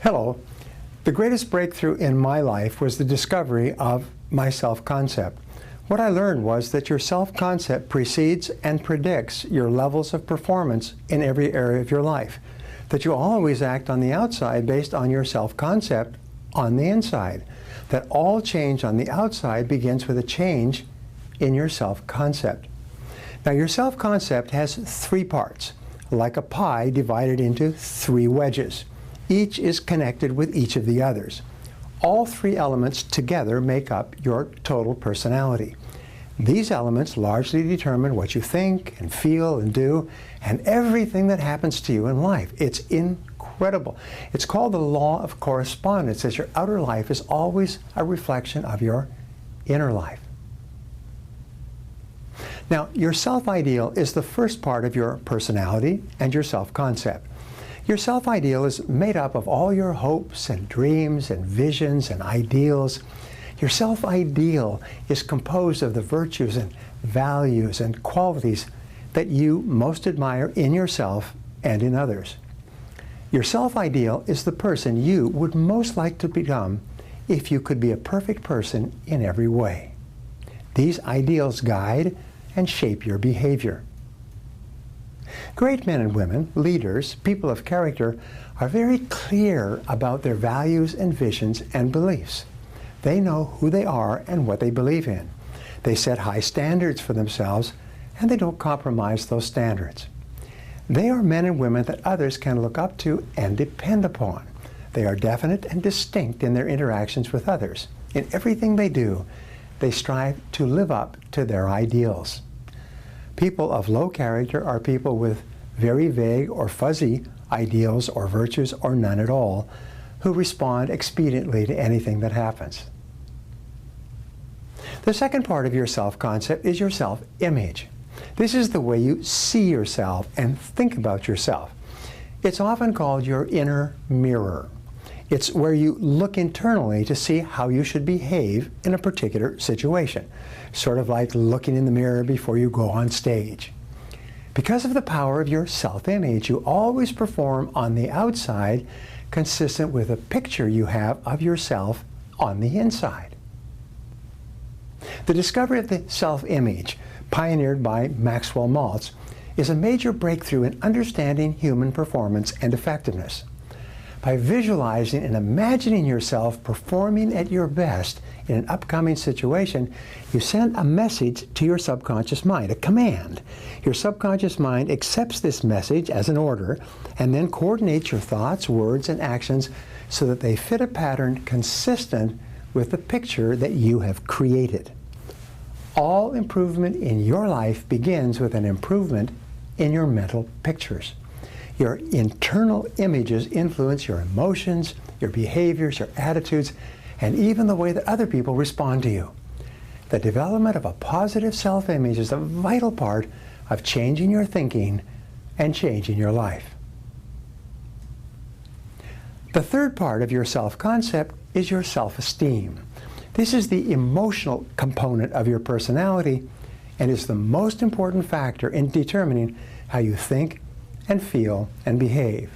Hello. The greatest breakthrough in my life was the discovery of my self-concept. What I learned was that your self-concept precedes and predicts your levels of performance in every area of your life. That you always act on the outside based on your self-concept on the inside. That all change on the outside begins with a change in your self-concept. Now, your self-concept has three parts, like a pie divided into three wedges. Each is connected with each of the others. All three elements together make up your total personality. These elements largely determine what you think and feel and do, and everything that happens to you in life. It's incredible. It's called the law of correspondence, as your outer life is always a reflection of your inner life. Now, your self-ideal is the first part of your personality and your self-concept. Your self-ideal is made up of all your hopes and dreams and visions and ideals. Your self-ideal is composed of the virtues and values and qualities that you most admire in yourself and in others. Your self-ideal is the person you would most like to become if you could be a perfect person in every way. These ideals guide and shape your behavior. Great men and women, leaders, people of character, are very clear about their values and visions and beliefs. They know who they are and what they believe in. They set high standards for themselves, and they don't compromise those standards. They are men and women that others can look up to and depend upon. They are definite and distinct in their interactions with others. In everything they do, they strive to live up to their ideals. People of low character are people with very vague or fuzzy ideals or virtues or none at all, who respond expediently to anything that happens. The second part of your self-concept is your self-image. This is the way you see yourself and think about yourself. It's often called your inner mirror. It's where you look internally to see how you should behave in a particular situation, sort of like looking in the mirror before you go on stage. Because of the power of your self-image, you always perform on the outside consistent with a picture you have of yourself on the inside. The discovery of the self-image, pioneered by Maxwell Maltz, is a major breakthrough in understanding human performance and effectiveness. By visualizing and imagining yourself performing at your best in an upcoming situation, you send a message to your subconscious mind, a command. Your subconscious mind accepts this message as an order and then coordinates your thoughts, words, and actions so that they fit a pattern consistent with the picture that you have created. All improvement in your life begins with an improvement in your mental pictures. Your internal images influence your emotions, your behaviors, your attitudes, and even the way that other people respond to you. The development of a positive self-image is a vital part of changing your thinking and changing your life. The third part of your self-concept is your self-esteem. This is the emotional component of your personality and is the most important factor in determining how you think and feel and behave.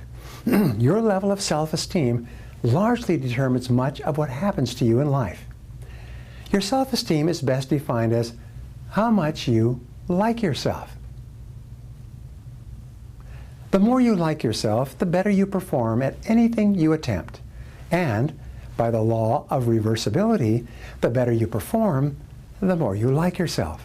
Your level of self-esteem largely determines much of what happens to you in life. Your self-esteem is best defined as how much you like yourself. The more you like yourself, the better you perform at anything you attempt. And by the law of reversibility, the better you perform, the more you like yourself.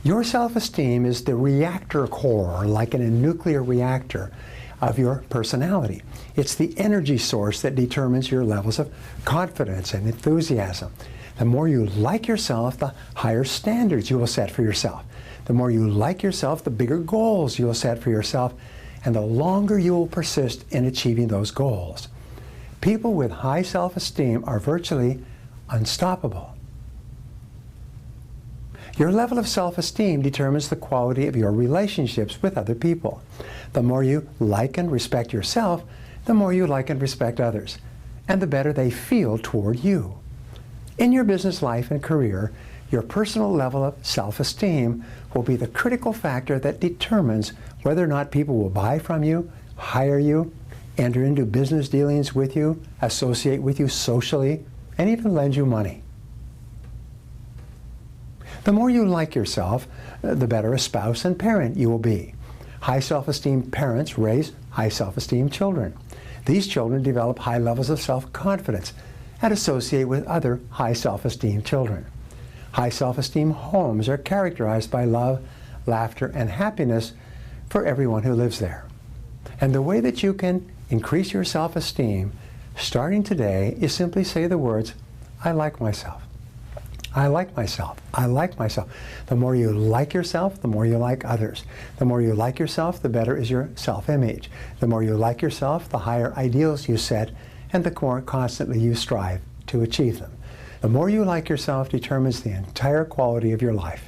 Your self-esteem is the reactor core, like in a nuclear reactor, of your personality. It's the energy source that determines your levels of confidence and enthusiasm. The more you like yourself, the higher standards you will set for yourself. The more you like yourself, the bigger goals you will set for yourself, and the longer you will persist in achieving those goals. People with high self-esteem are virtually unstoppable. Your level of self-esteem determines the quality of your relationships with other people. The more you like and respect yourself, the more you like and respect others, and the better they feel toward you. In your business life and career, your personal level of self-esteem will be the critical factor that determines whether or not people will buy from you, hire you, enter into business dealings with you, associate with you socially, and even lend you money. The more you like yourself, the better a spouse and parent you will be. High self-esteem parents raise high self-esteem children. These children develop high levels of self-confidence and associate with other high self-esteem children. High self-esteem homes are characterized by love, laughter, and happiness for everyone who lives there. And the way that you can increase your self-esteem starting today is simply say the words, I like myself. I like myself. I like myself. The more you like yourself, the more you like others. The more you like yourself, the better is your self-image. The more you like yourself, the higher ideals you set, and the more constantly you strive to achieve them. The more you like yourself determines the entire quality of your life.